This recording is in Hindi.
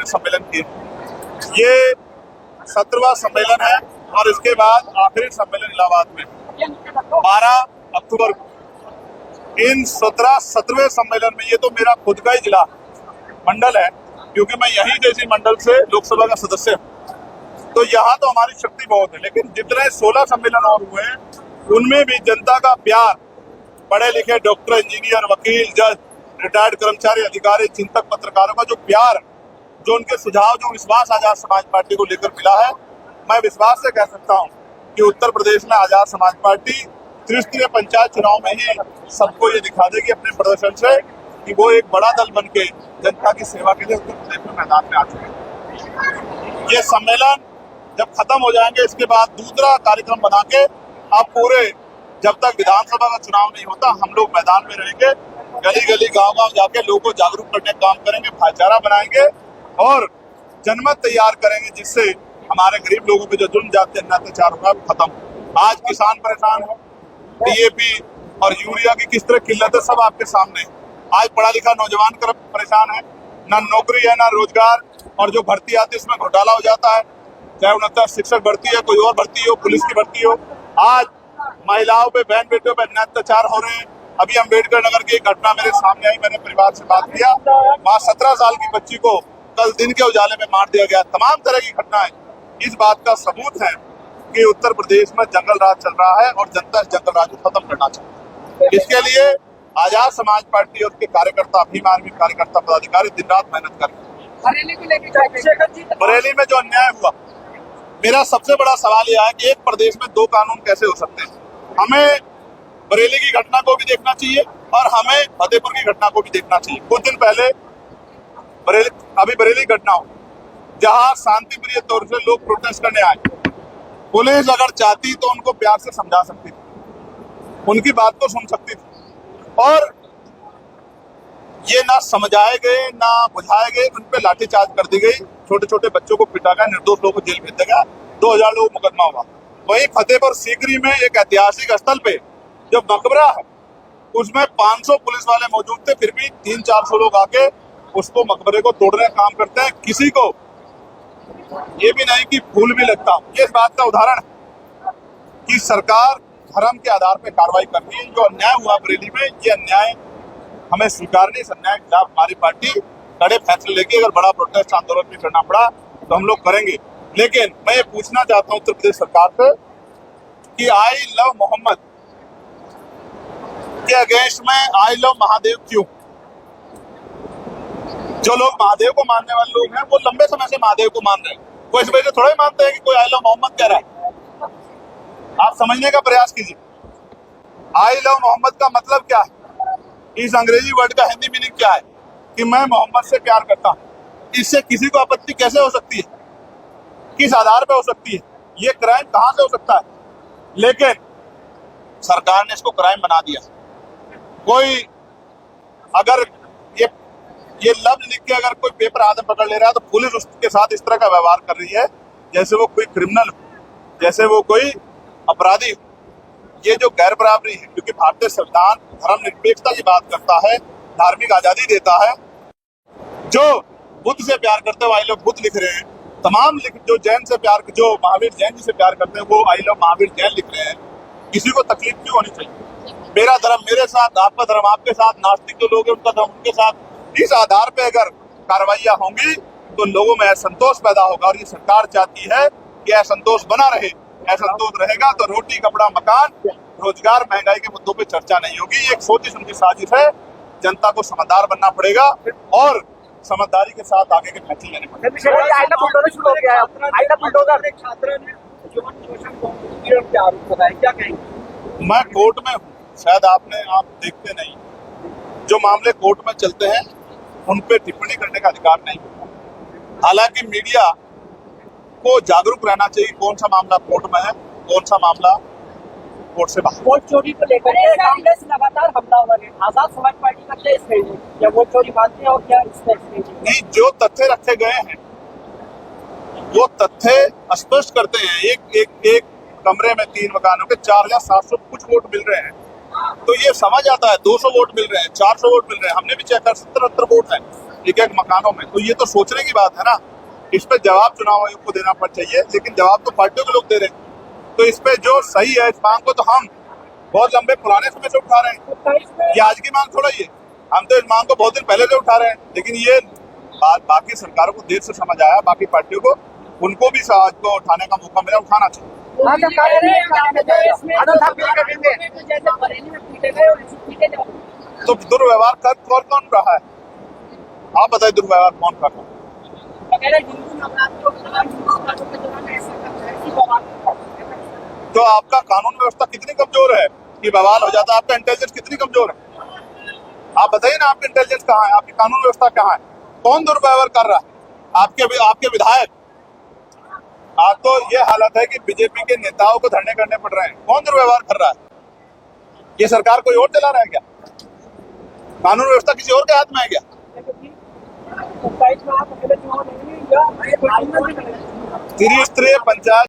सम्मेलन किए। ये 17वां सम्मेलन है और इसके बाद आखिरी सम्मेलन इलाहाबाद में 12 अक्टूबर को। इन 17वें सम्मेलन में, ये तो मेरा खुद का ही जिला मंडल है क्योंकि मैं यही जैसी मंडल से लोकसभा का सदस्य हूँ, तो यहाँ तो हमारी शक्ति बहुत है। लेकिन जितने 16 सम्मेलन और हुए हैं उनमें भी जनता का प्यार, पढ़े लिखे डॉक्टर, इंजीनियर, वकील, जज, रिटायर्ड कर्मचारी, अधिकारी, चिंतक, पत्रकारों का जो प्यार, जो उनके सुझाव, जो विश्वास आजाद समाज पार्टी को लेकर मिला है, मैं विश्वास से कह सकता हूँ कि उत्तर प्रदेश में आजाद समाज पार्टी त्रिस्तरीय पंचायत चुनाव में ही सबको ये दिखा देगी अपने प्रदर्शन से कि वो एक बड़ा दल बन के जनता की सेवा के लिए उत्तर प्रदेश में मैदान में आ चुके हैं। ये सम्मेलन जब खत्म हो जाएंगे इसके बाद दूसरा कार्यक्रम बना के आप पूरे, जब तक विधानसभा का चुनाव नहीं होता, हम लोग मैदान में रहेंगे, गली गली गांव गांव जाके लोगों को जागरूक करने का काम करेंगे, भाईचारा बनाएंगे और जनमत तैयार करेंगे जिससे हमारे गरीब लोगों पे जो जुल्म जाते अत्याचार होगा वो खत्म हो। आज किसान परेशान हो, डीएपी और यूरिया की किस तरह किल्लत है सब आपके सामने। आज पढ़ा लिखा नौजवान परेशान है, ना नौकरी है ना रोजगार, और जो भर्ती आती है उसमें घोटाला हो जाता है, चाहे 69 शिक्षक भर्ती है, कोई और भर्ती हो, पुलिस की भर्ती हो। आज महिलाओं पे, बहन बेटियों पे अत्याचार हो रहे हैं। अभी अम्बेडकर नगर की एक घटना मेरे सामने आई, मैंने परिवार से बात किया, वहाँ 17 साल की बच्ची को कल दिन के उजाले में मार दिया गया। तमाम तरह की घटनाएं इस बात का सबूत है कि उत्तर प्रदेश में जंगल राज चल रहा है और जनता इस जंगल राज को खत्म करना चाहती है। इसके लिए आजाद समाज पार्टी और उसके कार्यकर्ता, भीम आर्मी कार्यकर्ता, पदाधिकारी दिन रात मेहनत कर रहे हैं। बरेली में जो अन्याय हुआ, मेरा सबसे बड़ा सवाल यह है कि एक प्रदेश में 2 कानून कैसे हो सकते हैं। हमें बरेली की घटना को भी देखना चाहिए और हमें फतेहपुर की घटना को भी देखना चाहिए। कुछ दिन पहले बरेली घटना हो जहां शांतिप्रिय तौर से लोग प्रोटेस्ट करने आए, पुलिस अगर चाहती तो उनको प्यार से समझा सकती थी, उनकी बात को सुन सकती थी, और ये ना समझाए गए ना बुझाए गए, उन पे लाठीचार्ज कर दी गई, छोटे छोटे बच्चों को पिटा गया, निर्दोष लोगों को जेल भेज दिया गया, 2000 लोग मुकदमा हुआ। वहीं फतेहपुर सीकरी में एक ऐतिहासिक स्थल पे जो मकबरा है उसमें 500 पुलिस वाले मौजूद थे, फिर भी 300-400 लोग आके उसको, मकबरे को तोड़ने का काम करते हैं। किसी को ये भी नहीं कि फूल भी लगता। ये इस बात का उदाहरण है कि सरकार धर्म के आधार पर कार्रवाई कर रही है। जो अन्याय हुआ बरेली में, ये अन्याय हमें स्वीकार नहीं। इस अन्याय के खिलाफ हमारी पार्टी कड़े फैसले लेगी। अगर बड़ा प्रोटेस्ट आंदोलन भी करना पड़ा तो हम लोग करेंगे। लेकिन मैं ये पूछना चाहता हूँ उत्तर प्रदेश सरकार से कि आई लव मोहम्मद के अगेंस्ट में आई लव महादेव क्यों? जो लोग महादेव को मानने वाले लोग हैं वो लंबे समय से महादेव को मान रहे हैं, वो इस वजह से थोड़ा ही मानते हैं कि कोई आई लव मोहम्मद कह रहा है। आप समझने का प्रयास कीजिए, आई लव मोहम्मद का मतलब क्या है, इस अंग्रेजी वर्ड का हिंदी मीनिंग क्या है कि मैं मोहम्मद से प्यार करता हूं। इससे किसी को आपत्ति कैसे हो सकती है, किस आधार पर हो सकती है, ये क्राइम कहां से हो सकता है? लेकिन सरकार ने इसको क्राइम बना दिया। कोई अगर ये लफ्ज लिख के अगर कोई पेपर आदम पकड़ ले रहा है तो पुलिस उसके साथ इस तरह का व्यवहार कर रही है जैसे वो कोई क्रिमिनल हो, जैसे वो कोई अपराधी हो। ये जो गैर बराबरी है, क्योंकि भारतीय संविधान धर्मनिरपेक्षता की बात करता है, धार्मिक आजादी देता है। जो बुद्ध से प्यार करते हैं वो आई लव बुद्ध लिख रहे हैं, तमाम जो जैन से प्यार, जो महावीर जैन जी से प्यार करते हैं वो आई लव महावीर जैन लिख रहे हैं। किसी को तकलीफ क्यों होनी चाहिए? मेरा धर्म मेरे साथ, आपका धर्म आपके साथ, नास्तिक जो लोग हैं उनका धर्म उनके साथ। इस आधार पे अगर कार्रवाइयां होंगी तो लोगों में असंतोष पैदा होगा और ये सरकार चाहती है कि असंतोष बना रहे। असंतोष रहेगा तो रोटी, कपड़ा, मकान, रोजगार, महंगाई के मुद्दों पे चर्चा नहीं होगी। ये एक सोची समझी साजिश है। जनता को समझदार बनना पड़ेगा और समझदारी के साथ आगे के फैसले लेने पड़ेंगे। मैं कोर्ट में हूँ, शायद आप देखते नहीं, जो मामले कोर्ट में चलते हैं उन पे टिप्पणी करने का अधिकार नहीं। हालांकि मीडिया को जागरूक रहना चाहिए कौन सा मामला कोर्ट में है, कौन सा मामला कोर्ट से बाहर। वोट चोरी को लेकर कांग्रेस लगातार हमलावर है, आजाद समाज पार्टी का क्या स्टैंड है? क्या वोट चोरी मानते हैं और क्या नहीं, जो तथ्य रखे गए हैं वो तथ्य स्पष्ट करते हैं। एक कमरे में 3 मकानों के 4700 कुछ वोट मिल रहे हैं तो ये समझ आता है 200 वोट मिल रहे हैं, 400 वोट मिल रहे हैं। हमने भी चेक कर 70-70 वोट हैं। एक एक मकानों में। तो ये तो सोचने की बात है ना। इस पे जवाब चुनाव आयोग को देना पड़ चाहिए, लेकिन जवाब तो पार्टियों के लोग दे रहे हैं। तो इस पे जो सही है, इस मांग को तो हम बहुत लंबे पुराने समय से उठा रहे हैं। ये आज की मांग थोड़ा ही है, हम तो इस मांग को बहुत दिन पहले से उठा रहे हैं। लेकिन ये बात बाकी सरकारों को देर से समझ आया, बाकी पार्टियों को, उनको भी आज को उठाने का मौका मिला, उठाना चाहिए। तो दुर्व्यवहार कर कौन रहा है? आप बताइए, दुर्व्यवहार कौन कर रहा है? तो आपका कानून व्यवस्था कितनी कमजोर है कि बवाल हो जाता है? आपका इंटेलिजेंस कितनी कमजोर है? आप बताइए ना, आपकी इंटेलिजेंस कहाँ है, आपकी कानून व्यवस्था कहाँ है? कौन दुर्व्यवहार कर रहा है? आपके विधायक। आज तो ये हालत है कि बीजेपी के नेताओं को धरने करने पड़ रहे हैं। कौन दुर्व्यवहार कर रहा है? ये सरकार कोई और चला रहा है क्या? कानून व्यवस्था किसी और के हाथ में है क्या? त्रिस्तरीय पंचायत